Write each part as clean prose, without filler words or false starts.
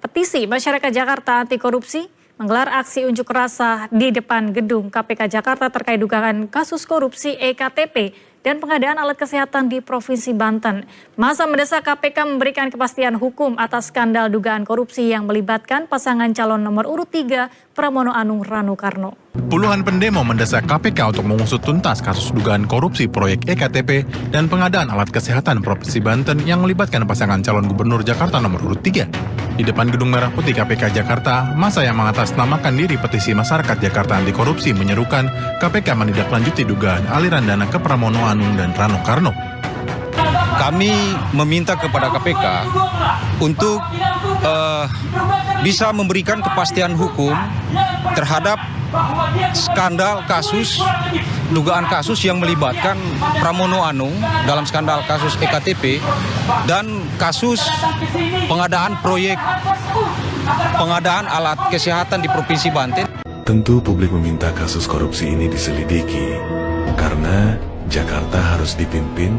Petisi Masyarakat Jakarta Anti Korupsi menggelar aksi unjuk rasa di depan gedung KPK Jakarta terkait dugaan kasus korupsi EKTP dan pengadaan alat kesehatan di Provinsi Banten. Masa mendesak KPK memberikan kepastian hukum atas skandal dugaan korupsi yang melibatkan pasangan calon nomor urut 3 Pramono Anung Rano Karno. Puluhan pendemo mendesak KPK untuk mengusut tuntas kasus dugaan korupsi proyek EKTP dan pengadaan alat kesehatan Provinsi Banten yang melibatkan pasangan calon gubernur Jakarta nomor urut 3. Di depan Gedung Merah Putih KPK Jakarta, masa yang mengatasnamakan diri Petisi Masyarakat Jakarta Anti Korupsi menyerukan KPK menindaklanjuti dugaan aliran dana ke Pramono Anung dan Rano Karno. Kami meminta kepada KPK untuk bisa memberikan kepastian hukum terhadap skandal dugaan kasus yang melibatkan Pramono Anung dalam skandal kasus EKTP dan kasus pengadaan alat kesehatan di Provinsi Banten. Tentu publik meminta kasus korupsi ini diselidiki karena Jakarta harus dipimpin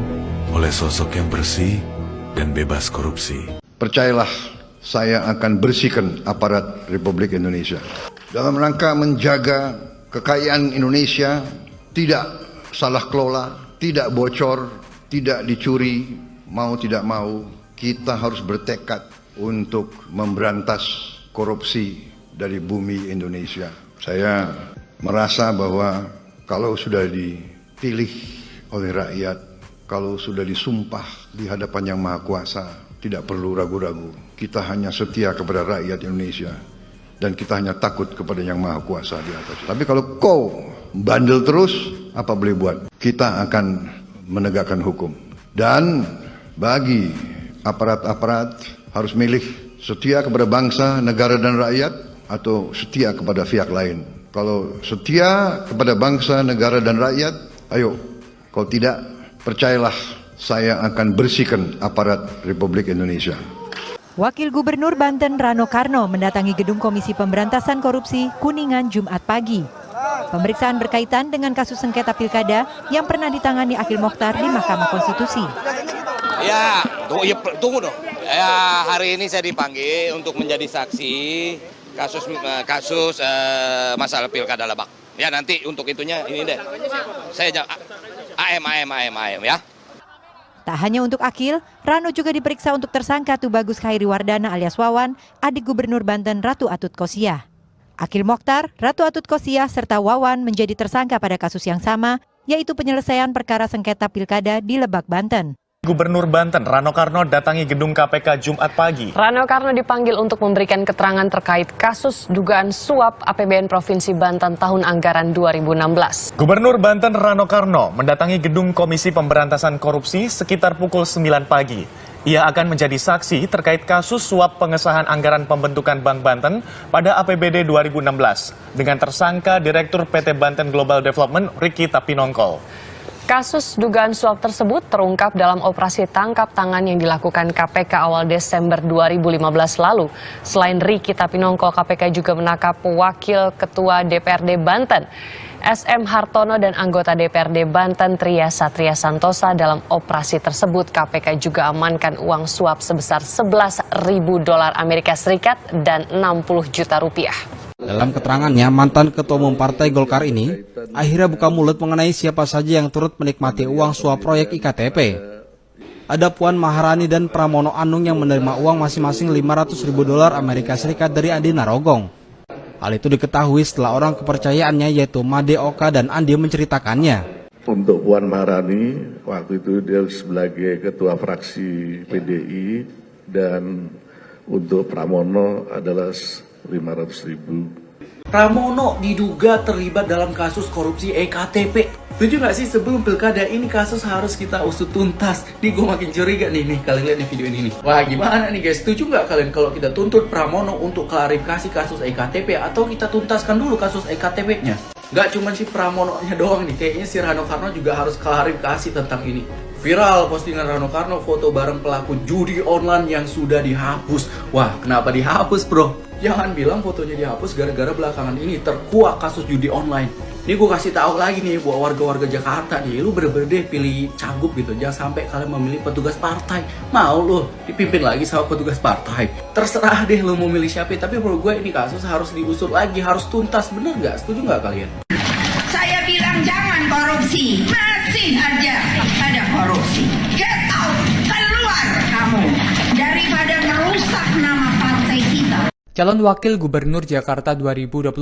oleh sosok yang bersih dan bebas korupsi. Percayalah, saya akan bersihkan aparat Republik Indonesia. Dalam rangka menjaga kekayaan Indonesia tidak salah kelola, tidak bocor, tidak dicuri, mau tidak mau kita harus bertekad untuk memberantas korupsi dari bumi Indonesia. Saya merasa bahwa kalau sudah dipilih oleh rakyat, kalau sudah disumpah di hadapan Yang Maha Kuasa, tidak perlu ragu-ragu. Kita hanya setia kepada rakyat Indonesia dan kita hanya takut kepada Yang Maha Kuasa di atas. Tapi kalau kau bandel terus, apa boleh buat? Kita akan menegakkan hukum. Dan bagi aparat-aparat harus milih setia kepada bangsa, negara dan rakyat atau setia kepada pihak lain. Kalau setia kepada bangsa, negara dan rakyat, ayo. Kalau tidak, percayalah, saya akan bersihkan aparat Republik Indonesia. Wakil Gubernur Banten Rano Karno mendatangi gedung Komisi Pemberantasan Korupsi Kuningan Jumat pagi. Pemeriksaan berkaitan dengan kasus sengketa pilkada yang pernah ditangani Akil Mokhtar di Mahkamah Konstitusi. Ya, tunggu dong. Ya, hari ini saya dipanggil untuk menjadi saksi kasus masalah pilkada Lebak. Ya, nanti untuk itunya ini deh. Saya AM ya. Tak hanya untuk Akil, Rano juga diperiksa untuk tersangka Tubagus Khairi Wardana alias Wawan, adik Gubernur Banten Ratu Atut Khosyah. Akil Mokhtar, Ratu Atut Khosyah, serta Wawan menjadi tersangka pada kasus yang sama, yaitu penyelesaian perkara sengketa pilkada di Lebak, Banten. Gubernur Banten Rano Karno datangi gedung KPK Jumat pagi. Rano Karno dipanggil untuk memberikan keterangan terkait kasus dugaan suap APBN Provinsi Banten tahun anggaran 2016. Gubernur Banten Rano Karno mendatangi gedung Komisi Pemberantasan Korupsi sekitar pukul 9 pagi. Ia akan menjadi saksi terkait kasus suap pengesahan anggaran pembentukan Bank Banten pada APBD 2016 dengan tersangka Direktur PT Banten Global Development Ricky Tapinongkol. Kasus dugaan suap tersebut terungkap dalam operasi tangkap tangan yang dilakukan KPK awal Desember 2015 lalu. Selain Ricky Tapinongkol, KPK juga menangkap Wakil Ketua DPRD Banten, SM Hartono, dan anggota DPRD Banten Tria Satria Santosa. Dalam operasi tersebut, KPK juga amankan uang suap sebesar $11.000 Amerika Serikat dan 60 juta rupiah. Dalam keterangannya, mantan Ketua Umum Partai Golkar ini akhirnya buka mulut mengenai siapa saja yang turut menikmati uang suap proyek IKTP. Ada Puan Maharani dan Pramono Anung yang menerima uang masing-masing $500.000 Amerika Serikat dari Andi Narogong. Hal itu diketahui setelah orang kepercayaannya yaitu Made Oka dan Andi menceritakannya. Untuk Puan Maharani, waktu itu dia sebagai ketua fraksi PDI, dan untuk Pramono adalah 500.000. Pramono diduga terlibat dalam kasus korupsi EKTP. Setuju nggak sih sebelum pilkada ini kasus harus kita usut tuntas? Nih gue makin curiga nih kalian lihat nih video ini nih. Wah gimana nih guys, setuju nggak kalian kalau kita tuntut Pramono untuk klarifikasi kasus EKTP atau kita tuntaskan dulu kasus EKTP-nya? Nggak cuma si Pramono-nya doang nih, kayaknya si Rano Karno juga harus klarifikasi tentang ini. Viral postingan Rano Karno foto bareng pelaku judi online yang sudah dihapus. Wah kenapa dihapus bro? Jangan bilang fotonya dihapus gara-gara belakangan ini terkuak kasus judi online. Ini gue kasih tahu lagi nih buat warga-warga Jakarta nih, lu bener-bener deh pilih cagup gitu. Jangan sampai kalian memilih petugas partai. Mau lu dipimpin lagi sama petugas partai. Terserah deh lu mau milih siapa, tapi menurut gue ini kasus harus diusut lagi, harus tuntas. Bener nggak? Setuju nggak kalian? Saya bilang jangan korupsi, masih aja ada korupsi. Get out, keluar kamu daripada merusak nama partai kita. Calon Wakil Gubernur Jakarta 2024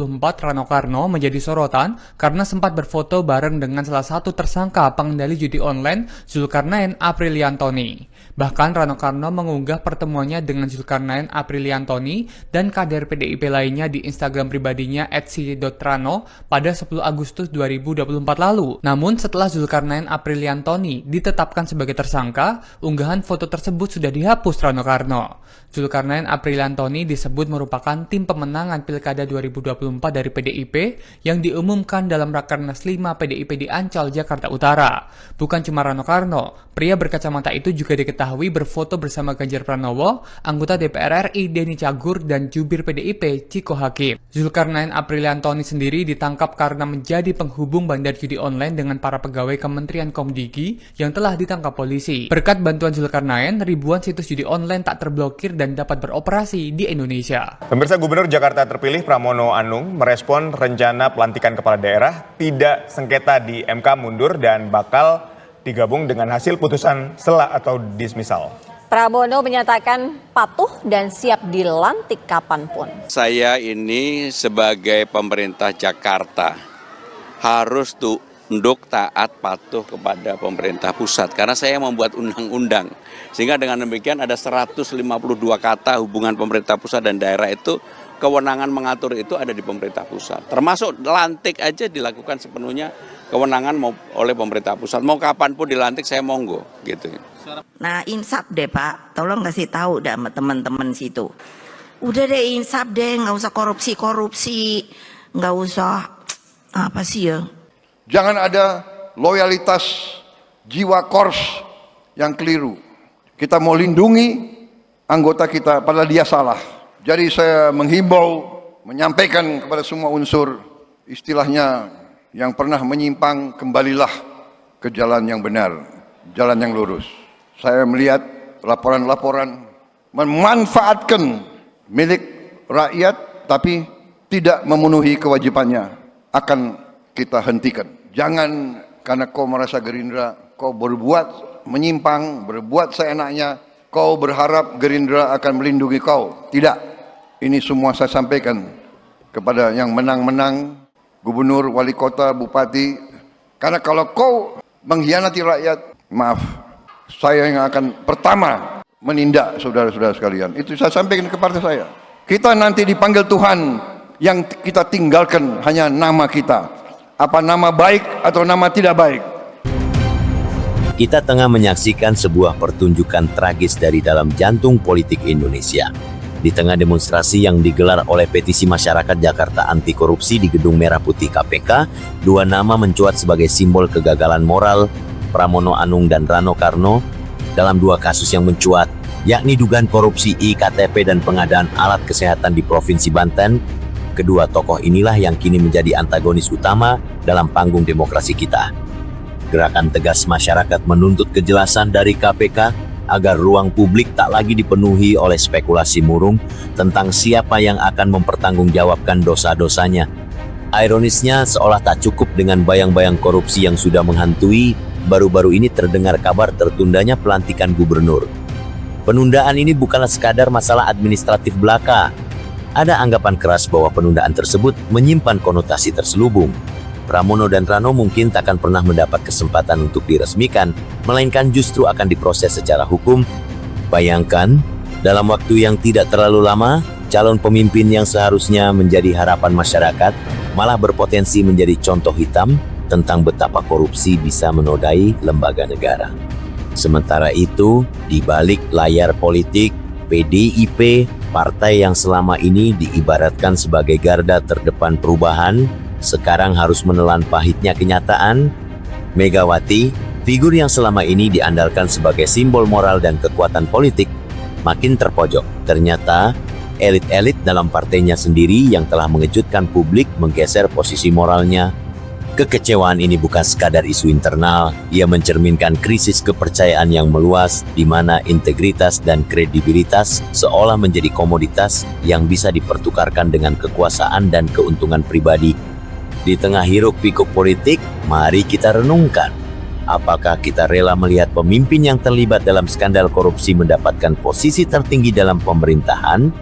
Rano Karno menjadi sorotan karena sempat berfoto bareng dengan salah satu tersangka pengendali judi online Zulkarnain Apriliantoni. Bahkan Rano Karno mengunggah pertemuannya dengan Zulkarnain Apriliantoni dan kader PDIP lainnya di Instagram pribadinya @si.rano pada 10 Agustus 2024 lalu. Namun setelah Zulkarnain Apriliantoni ditetapkan sebagai tersangka, unggahan foto tersebut sudah dihapus Rano Karno. Zulkarnain Apriliantoni disebut merupakan tim pemenangan Pilkada 2024 dari PDIP yang diumumkan dalam Rakernas 5 PDIP di Ancol, Jakarta Utara. Bukan cuma Rano Karno, pria berkacamata itu juga diketahui berfoto bersama Ganjar Pranowo, anggota DPR RI Denny Cagur, dan jubir PDIP Ciko Hakim. Zulkarnain Apriliantoni sendiri ditangkap karena menjadi penghubung bandar judi online dengan para pegawai Kementerian Komdigi yang telah ditangkap polisi. Berkat bantuan Zulkarnain, ribuan situs judi online tak terblokir dan dapat beroperasi di Indonesia. Pemirsa, Gubernur Jakarta terpilih Pramono Anung merespon rencana pelantikan kepala daerah tidak sengketa di MK mundur dan bakal digabung dengan hasil putusan sela atau dismisal. Pramono menyatakan patuh dan siap dilantik kapanpun. Saya ini sebagai pemerintah Jakarta harus tunduk taat patuh kepada pemerintah pusat karena saya membuat undang-undang. Sehingga dengan demikian ada 152 kata hubungan pemerintah pusat dan daerah itu, kewenangan mengatur itu ada di pemerintah pusat. Termasuk lantik aja dilakukan sepenuhnya kewenangan oleh pemerintah pusat. Mau kapanpun dilantik saya monggo gitu. Nah insaf deh Pak, tolong kasih tahu dah sama teman-teman situ. Udah deh insaf deh, nggak usah korupsi, nggak usah apa sih ya. Jangan ada loyalitas jiwa kors yang keliru. Kita mau lindungi anggota kita padahal dia salah. Jadi saya menghimbau, menyampaikan kepada semua unsur, istilahnya yang pernah menyimpang, kembalilah ke jalan yang benar, jalan yang lurus. Saya melihat laporan-laporan memanfaatkan milik rakyat tapi tidak memenuhi kewajibannya, akan kita hentikan. Jangan karena kau merasa Gerindra, kau berbuat menyimpang, berbuat seenaknya, kau berharap Gerindra akan melindungi kau. Tidak. Ini semua saya sampaikan kepada yang menang-menang, gubernur, wali kota, bupati. Karena kalau kau mengkhianati rakyat, maaf, saya yang akan pertama menindak saudara-saudara sekalian. Itu saya sampaikan ke partai saya. Kita nanti dipanggil Tuhan, yang kita tinggalkan hanya nama kita. Apa nama baik atau nama tidak baik. Kita tengah menyaksikan sebuah pertunjukan tragis dari dalam jantung politik Indonesia. Di tengah demonstrasi yang digelar oleh petisi masyarakat Jakarta anti korupsi di Gedung Merah Putih KPK, dua nama mencuat sebagai simbol kegagalan moral, Pramono Anung dan Rano Karno, dalam dua kasus yang mencuat, yakni dugaan korupsi iktp dan pengadaan alat kesehatan di Provinsi Banten. Kedua tokoh inilah yang kini menjadi antagonis utama dalam panggung demokrasi kita. Gerakan tegas masyarakat menuntut kejelasan dari KPK agar ruang publik tak lagi dipenuhi oleh spekulasi murung tentang siapa yang akan mempertanggungjawabkan dosa-dosanya. Ironisnya, seolah tak cukup dengan bayang-bayang korupsi yang sudah menghantui, baru-baru ini terdengar kabar tertundanya pelantikan gubernur. Penundaan ini bukanlah sekadar masalah administratif belaka. Ada anggapan keras bahwa penundaan tersebut menyimpan konotasi terselubung. Pramono dan Rano mungkin takkan pernah mendapat kesempatan untuk diresmikan, melainkan justru akan diproses secara hukum. Bayangkan, dalam waktu yang tidak terlalu lama, calon pemimpin yang seharusnya menjadi harapan masyarakat malah berpotensi menjadi contoh hitam tentang betapa korupsi bisa menodai lembaga negara. Sementara itu, di balik layar politik, PDIP, partai yang selama ini diibaratkan sebagai garda terdepan perubahan, sekarang harus menelan pahitnya kenyataan. Megawati, figur yang selama ini diandalkan sebagai simbol moral dan kekuatan politik, makin terpojok. Ternyata, elit-elit dalam partainya sendiri yang telah mengejutkan publik menggeser posisi moralnya. Kekecewaan ini bukan sekadar isu internal, ia mencerminkan krisis kepercayaan yang meluas di mana integritas dan kredibilitas seolah menjadi komoditas yang bisa dipertukarkan dengan kekuasaan dan keuntungan pribadi. Di tengah hiruk-pikuk politik, mari kita renungkan. Apakah kita rela melihat pemimpin yang terlibat dalam skandal korupsi mendapatkan posisi tertinggi dalam pemerintahan?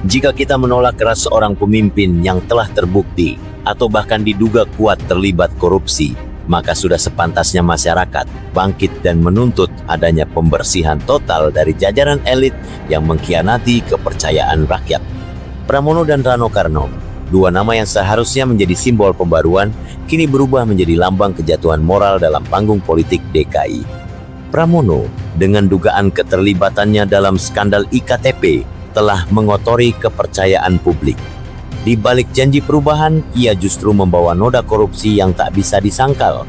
Jika kita menolak keras seorang pemimpin yang telah terbukti atau bahkan diduga kuat terlibat korupsi, maka sudah sepantasnya masyarakat bangkit dan menuntut adanya pembersihan total dari jajaran elit yang mengkhianati kepercayaan rakyat. Pramono dan Rano Karno, dua nama yang seharusnya menjadi simbol pembaruan, kini berubah menjadi lambang kejatuhan moral dalam panggung politik DKI. Pramono, dengan dugaan keterlibatannya dalam skandal IKTP, telah mengotori kepercayaan publik. Di balik janji perubahan, ia justru membawa noda korupsi yang tak bisa disangkal.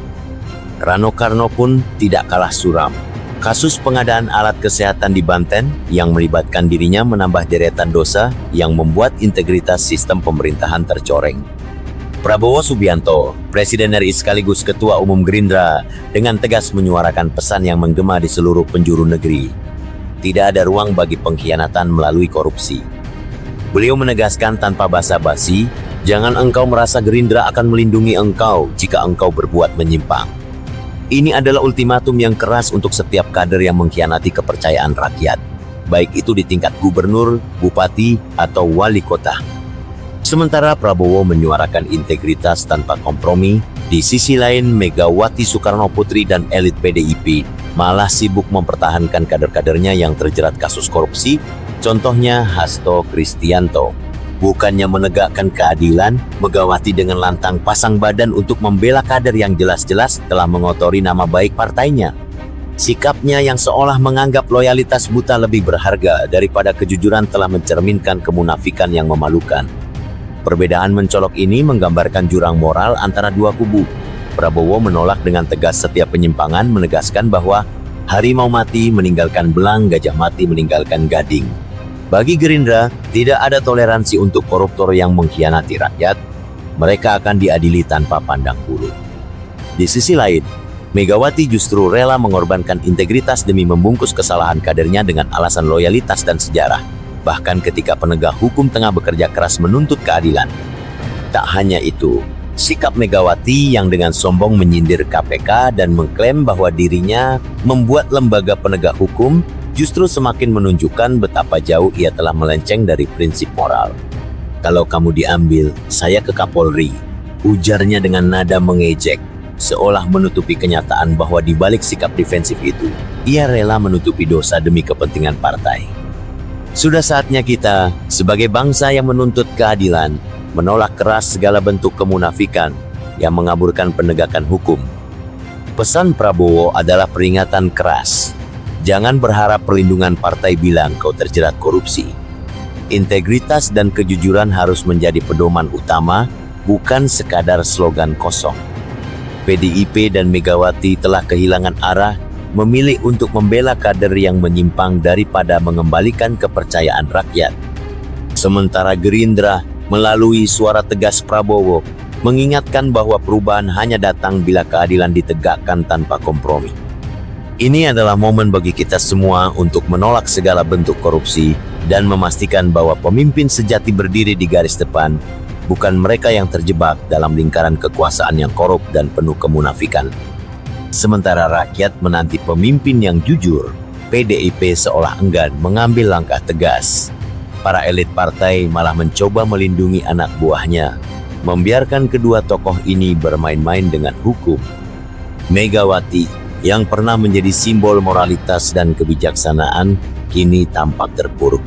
Rano Karno pun tidak kalah suram. Kasus pengadaan alat kesehatan di Banten yang melibatkan dirinya menambah deretan dosa yang membuat integritas sistem pemerintahan tercoreng. Prabowo Subianto, Presiden RI sekaligus Ketua Umum Gerindra, dengan tegas menyuarakan pesan yang menggema di seluruh penjuru negeri. Tidak ada ruang bagi pengkhianatan melalui korupsi. Beliau menegaskan tanpa basa-basi, jangan engkau merasa Gerindra akan melindungi engkau jika engkau berbuat menyimpang. Ini adalah ultimatum yang keras untuk setiap kader yang mengkhianati kepercayaan rakyat, baik itu di tingkat gubernur, bupati, atau wali kota. Sementara Prabowo menyuarakan integritas tanpa kompromi, di sisi lain Megawati Soekarno Putri dan elit PDIP malah sibuk mempertahankan kader-kadernya yang terjerat kasus korupsi. Contohnya Hasto Kristianto. Bukannya menegakkan keadilan, Megawati dengan lantang pasang badan untuk membela kader yang jelas-jelas telah mengotori nama baik partainya. Sikapnya yang seolah menganggap loyalitas buta lebih berharga daripada kejujuran telah mencerminkan kemunafikan yang memalukan. Perbedaan mencolok ini menggambarkan jurang moral antara dua kubu. Prabowo menolak dengan tegas setiap penyimpangan, menegaskan bahwa harimau mati meninggalkan belang, gajah mati meninggalkan gading. Bagi Gerindra, tidak ada toleransi untuk koruptor yang mengkhianati rakyat. Mereka akan diadili tanpa pandang bulu. Di sisi lain, Megawati justru rela mengorbankan integritas demi membungkus kesalahan kadernya dengan alasan loyalitas dan sejarah. Bahkan ketika penegak hukum tengah bekerja keras menuntut keadilan. Tak hanya itu, sikap Megawati yang dengan sombong menyindir KPK dan mengklaim bahwa dirinya membuat lembaga penegak hukum justru semakin menunjukkan betapa jauh ia telah melenceng dari prinsip moral. Kalau kamu diambil, saya ke Kapolri, ujarnya dengan nada mengejek, seolah menutupi kenyataan bahwa di balik sikap defensif itu, ia rela menutupi dosa demi kepentingan partai. Sudah saatnya kita, sebagai bangsa yang menuntut keadilan, menolak keras segala bentuk kemunafikan yang mengaburkan penegakan hukum. Pesan Prabowo adalah peringatan keras. Jangan berharap perlindungan partai bilang kau terjerat korupsi. Integritas dan kejujuran harus menjadi pedoman utama, bukan sekadar slogan kosong. PDIP dan Megawati telah kehilangan arah, memilih untuk membela kader yang menyimpang daripada mengembalikan kepercayaan rakyat. Sementara Gerindra melalui suara tegas Prabowo mengingatkan bahwa perubahan hanya datang bila keadilan ditegakkan tanpa kompromi. Ini adalah momen bagi kita semua untuk menolak segala bentuk korupsi dan memastikan bahwa pemimpin sejati berdiri di garis depan, bukan mereka yang terjebak dalam lingkaran kekuasaan yang korup dan penuh kemunafikan. Sementara rakyat menanti pemimpin yang jujur, PDIP seolah enggan mengambil langkah tegas. Para elit partai malah mencoba melindungi anak buahnya, membiarkan kedua tokoh ini bermain-main dengan hukum. Megawati yang pernah menjadi simbol moralitas dan kebijaksanaan, kini tampak terpuruk.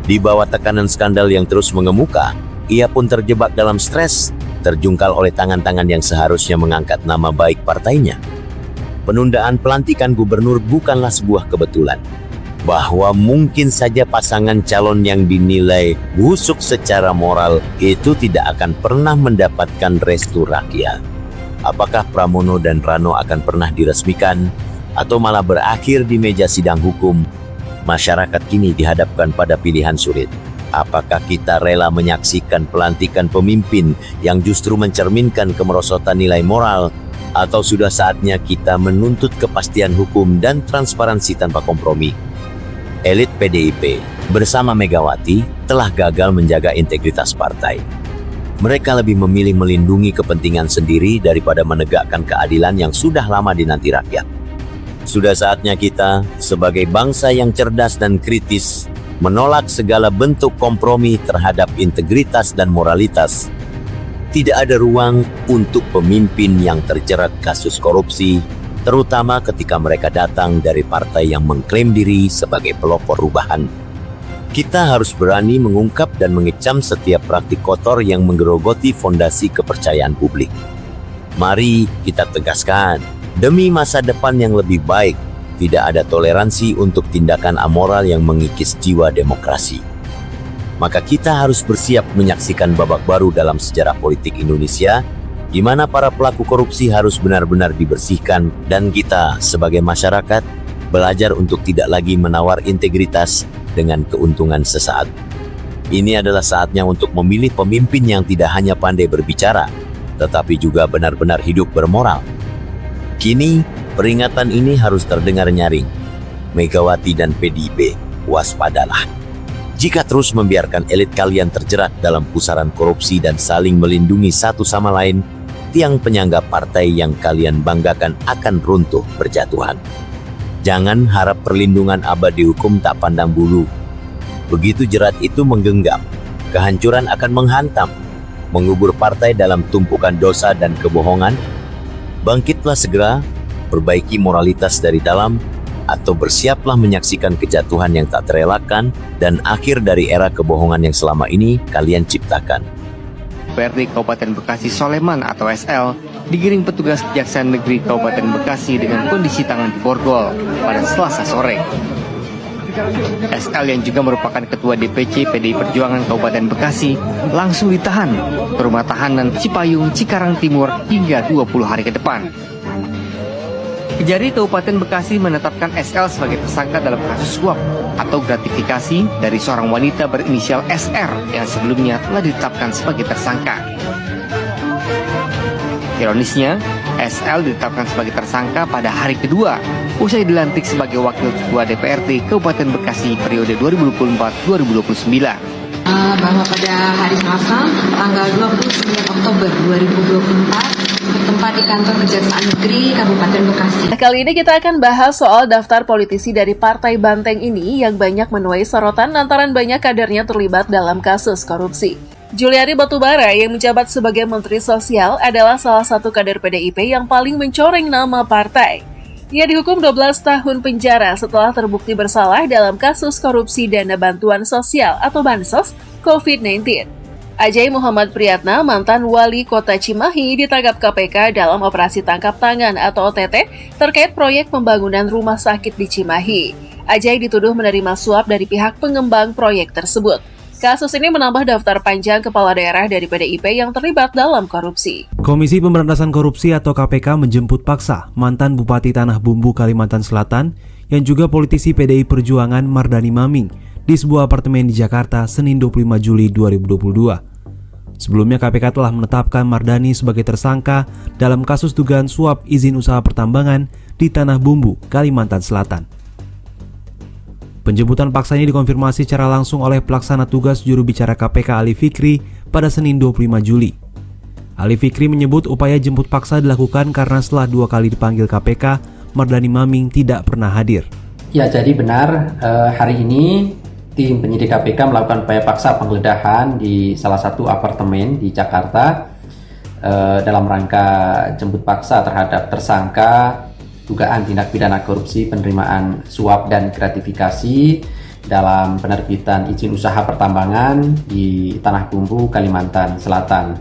Di bawah tekanan skandal yang terus mengemuka, ia pun terjebak dalam stres, terjungkal oleh tangan-tangan yang seharusnya mengangkat nama baik partainya. Penundaan pelantikan gubernur bukanlah sebuah kebetulan. Bahwa mungkin saja pasangan calon yang dinilai busuk secara moral itu tidak akan pernah mendapatkan restu rakyat. Apakah Pramono dan Rano akan pernah diresmikan atau malah berakhir di meja sidang hukum? Masyarakat kini dihadapkan pada pilihan sulit. Apakah kita rela menyaksikan pelantikan pemimpin yang justru mencerminkan kemerosotan nilai moral, atau sudah saatnya kita menuntut kepastian hukum dan transparansi tanpa kompromi? Elit PDIP bersama Megawati telah gagal menjaga integritas partai. Mereka lebih memilih melindungi kepentingan sendiri daripada menegakkan keadilan yang sudah lama dinanti rakyat. Sudah saatnya kita, sebagai bangsa yang cerdas dan kritis, menolak segala bentuk kompromi terhadap integritas dan moralitas. Tidak ada ruang untuk pemimpin yang terjerat kasus korupsi, terutama ketika mereka datang dari partai yang mengklaim diri sebagai pelopor perubahan. Kita harus berani mengungkap dan mengecam setiap praktik kotor yang menggerogoti fondasi kepercayaan publik. Mari kita tegaskan, demi masa depan yang lebih baik, tidak ada toleransi untuk tindakan amoral yang mengikis jiwa demokrasi. Maka kita harus bersiap menyaksikan babak baru dalam sejarah politik Indonesia, di mana para pelaku korupsi harus benar-benar dibersihkan, dan kita sebagai masyarakat belajar untuk tidak lagi menawar integritas dengan keuntungan sesaat. Ini adalah saatnya untuk memilih pemimpin yang tidak hanya pandai berbicara, tetapi juga benar-benar hidup bermoral. Kini, peringatan ini harus terdengar nyaring. Megawati dan PDIP, waspadalah. Jika terus membiarkan elit kalian terjerat dalam pusaran korupsi dan saling melindungi satu sama lain, tiang penyangga partai yang kalian banggakan akan runtuh berjatuhan. Jangan harap perlindungan abadi hukum tak pandang bulu. Begitu jerat itu menggenggam, kehancuran akan menghantam, mengubur partai dalam tumpukan dosa dan kebohongan. Bangkitlah segera, perbaiki moralitas dari dalam, atau bersiaplah menyaksikan kejatuhan yang tak terelakkan dan akhir dari era kebohongan yang selama ini kalian ciptakan. DPRD Kabupaten Bekasi Soleman atau SL digiring petugas Kejaksaan Negeri Kabupaten Bekasi dengan kondisi tangan diborgol pada Selasa sore. SL yang juga merupakan Ketua DPC PDI Perjuangan Kabupaten Bekasi langsung ditahan ke rumah tahanan Cipayung, Cikarang Timur hingga 20 hari ke depan. Kejari Kabupaten Bekasi menetapkan SL sebagai tersangka dalam kasus suap atau gratifikasi dari seorang wanita berinisial SR yang sebelumnya telah ditetapkan sebagai tersangka. Ironisnya, SL ditetapkan sebagai tersangka pada hari kedua usai dilantik sebagai Wakil Ketua DPRD Kabupaten Bekasi periode 2024-2029. Bahwa pada hari Selasa, tanggal 29 Oktober 2024, bertempat di kantor Kejaksaan Negeri Kabupaten Bekasi. Kali ini kita akan bahas soal daftar politisi dari Partai Banteng ini yang banyak menuai sorotan lantaran banyak kadernya terlibat dalam kasus korupsi. Juliari Batubara yang menjabat sebagai Menteri Sosial adalah salah satu kader PDIP yang paling mencoreng nama partai. Ia dihukum 12 tahun penjara setelah terbukti bersalah dalam kasus korupsi dana bantuan sosial atau Bansos COVID-19. Ajai Muhammad Priyatna, mantan wali kota Cimahi, ditangkap KPK dalam operasi tangkap tangan atau OTT terkait proyek pembangunan rumah sakit di Cimahi. Ajai dituduh menerima suap dari pihak pengembang proyek tersebut. Kasus ini menambah daftar panjang kepala daerah dari PDIP yang terlibat dalam korupsi. Komisi Pemberantasan Korupsi atau KPK menjemput paksa mantan Bupati Tanah Bumbu Kalimantan Selatan yang juga politisi PDI Perjuangan Mardani Maming di sebuah apartemen di Jakarta Senin 25 Juli 2022. Sebelumnya KPK telah menetapkan Mardani sebagai tersangka dalam kasus dugaan suap izin usaha pertambangan di Tanah Bumbu, Kalimantan Selatan. Penjemputan paksa ini dikonfirmasi secara langsung oleh pelaksana tugas juru bicara KPK Ali Fikri pada Senin 25 Juli. Ali Fikri menyebut upaya jemput paksa dilakukan karena setelah 2 kali dipanggil KPK, Mardani Maming tidak pernah hadir. Ya, jadi benar hari ini tim penyidik KPK melakukan upaya paksa penggeledahan di salah satu apartemen di Jakarta dalam rangka jemput paksa terhadap tersangka dugaan tindak pidana korupsi penerimaan suap dan gratifikasi dalam penerbitan izin usaha pertambangan di Tanah Bumbu, Kalimantan Selatan.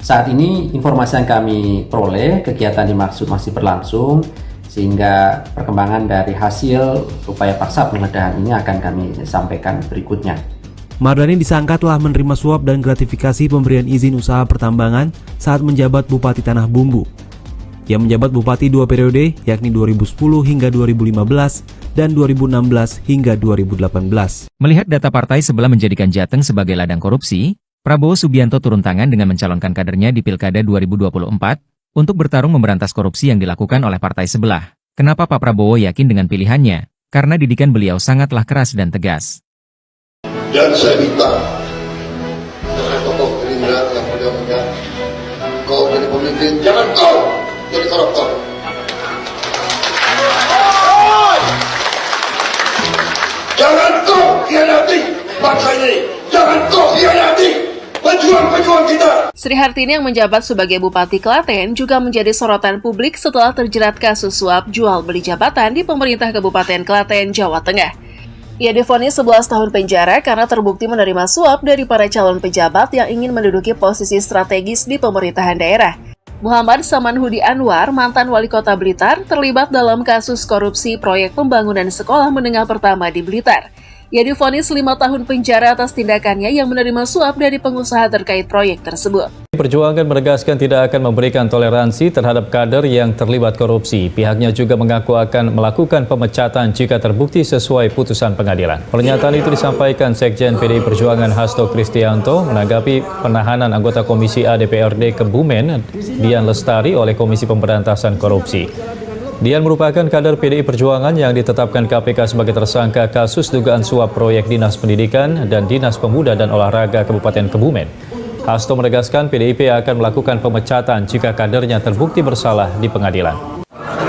Saat ini informasi yang kami peroleh, kegiatan dimaksud masih berlangsung, sehingga perkembangan dari hasil upaya paksa penggeledahan ini akan kami sampaikan berikutnya. Mardani disangka telah menerima suap dan gratifikasi pemberian izin usaha pertambangan saat menjabat Bupati Tanah Bumbu. Ia menjabat Bupati 2 periode, yakni 2010 hingga 2015, dan 2016 hingga 2018. Melihat data partai sebelah menjadikan Jateng sebagai ladang korupsi, Prabowo Subianto turun tangan dengan mencalonkan kadernya di Pilkada 2024 untuk bertarung memberantas korupsi yang dilakukan oleh partai sebelah. Kenapa Pak Prabowo yakin dengan pilihannya? Karena didikan beliau sangatlah keras dan tegas. Dan saya minta kepada tokoh Gerindra yang mulia-mulia, kau jadi pemimpin, jangan kau jadi koruptor. Jangan kau hianati bangsa ini, jangan kau hianati pejuang-pejuang kita. Sri Hartini yang menjabat sebagai Bupati Klaten juga menjadi sorotan publik setelah terjerat kasus suap jual beli jabatan di pemerintah Kabupaten Klaten, Jawa Tengah. Ia divonis 11 tahun penjara karena terbukti menerima suap dari para calon pejabat yang ingin menduduki posisi strategis di pemerintahan daerah. Muhammad Samanhudi Anwar, mantan wali kota Blitar, terlibat dalam kasus korupsi proyek pembangunan sekolah menengah pertama di Blitar. Ia divonis 5 tahun penjara atas tindakannya yang menerima suap dari pengusaha terkait proyek tersebut. Perjuangan menegaskan tidak akan memberikan toleransi terhadap kader yang terlibat korupsi. Pihaknya juga mengaku akan melakukan pemecatan jika terbukti sesuai putusan pengadilan. Pernyataan itu disampaikan Sekjen PDI Perjuangan Hasto Kristianto menanggapi penahanan anggota Komisi A DPRD Kebumen, Dian Lestari, oleh Komisi Pemberantasan Korupsi. Dian merupakan kader PDI Perjuangan yang ditetapkan KPK sebagai tersangka kasus dugaan suap proyek Dinas Pendidikan dan Dinas Pemuda dan Olahraga Kabupaten Kebumen. Hasto menegaskan PDIP akan melakukan pemecatan jika kadernya terbukti bersalah di pengadilan.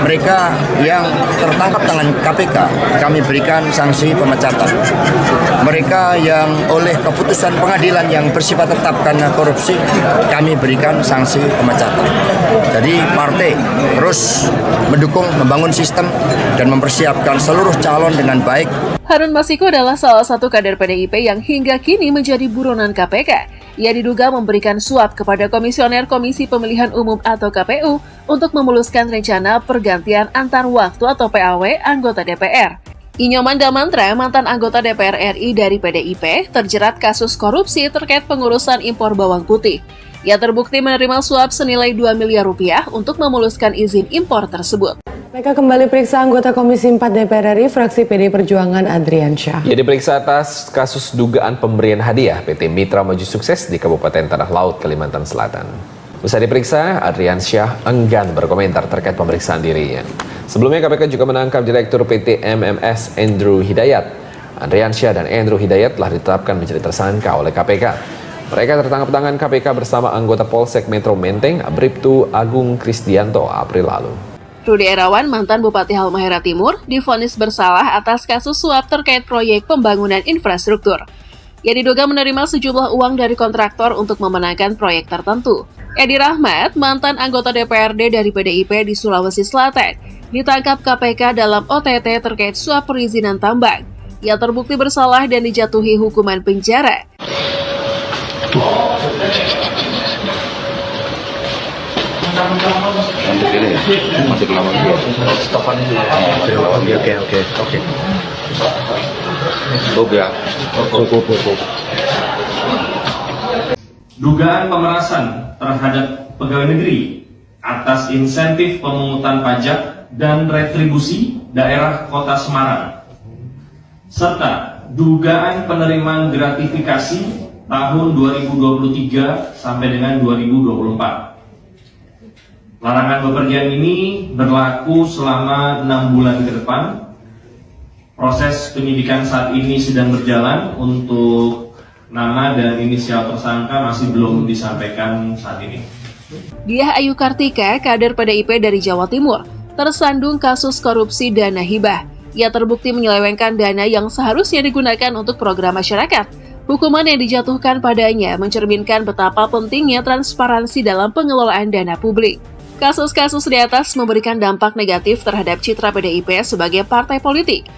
Mereka yang tertangkap tangan KPK, kami berikan sanksi pemecatan. Mereka yang oleh keputusan pengadilan yang bersifat tetap karena korupsi, kami berikan sanksi pemecatan. Jadi partai terus mendukung, membangun sistem, dan mempersiapkan seluruh calon dengan baik. Harun Masiku adalah salah satu kader PDIP yang hingga kini menjadi buronan KPK. Ia diduga memberikan suap kepada Komisioner Komisi Pemilihan Umum atau KPU untuk memuluskan rencana pergantian antar waktu atau PAW anggota DPR. Inyoman Damantra, mantan anggota DPR RI dari PDIP, terjerat kasus korupsi terkait pengurusan impor bawang putih. Ia terbukti menerima suap senilai 2 miliar rupiah untuk memuluskan izin impor tersebut. Mereka kembali periksa anggota Komisi 4 DPR RI fraksi PD Perjuangan Adrian Syah. Ia diperiksa atas kasus dugaan pemberian hadiah PT Mitra Maju Sukses di Kabupaten Tanah Laut, Kalimantan Selatan. Usai diperiksa, Adrian Syah enggan berkomentar terkait pemeriksaan dirinya. Sebelumnya KPK juga menangkap Direktur PT MMS Andrew Hidayat. Adrian Syah dan Andrew Hidayat telah ditetapkan menjadi tersangka oleh KPK. Mereka tertangkap tangan KPK bersama anggota Polsek Metro Menteng, Bribtu Agung Krisdianto, April lalu. Rudi Erawan, mantan Bupati Halmahera Timur, divonis bersalah atas kasus suap terkait proyek pembangunan infrastruktur. Ia diduga menerima sejumlah uang dari kontraktor untuk memenangkan proyek tertentu. Edi Rahmat, mantan anggota DPRD dari PDIP di Sulawesi Selatan, ditangkap KPK dalam OTT terkait suap perizinan tambang. Ia terbukti bersalah dan dijatuhi hukuman penjara. Masih lama dulu. Stopan dulu. Oke. Dugaan pemerasan terhadap pegawai negeri atas insentif pemungutan pajak dan retribusi daerah Kota Semarang, serta dugaan penerimaan gratifikasi tahun 2023 sampai dengan 2024. Larangan bepergian ini berlaku selama 6 bulan ke depan. Proses penyidikan saat ini sedang berjalan. Untuk nama dan inisial tersangka masih belum disampaikan saat ini. Diah Ayu Kartika, kader PDIP dari Jawa Timur, tersandung kasus korupsi dana hibah. Ia terbukti menyelewengkan dana yang seharusnya digunakan untuk program masyarakat. Hukuman yang dijatuhkan padanya mencerminkan betapa pentingnya transparansi dalam pengelolaan dana publik. Kasus-kasus di atas memberikan dampak negatif terhadap citra PDIP sebagai partai politik.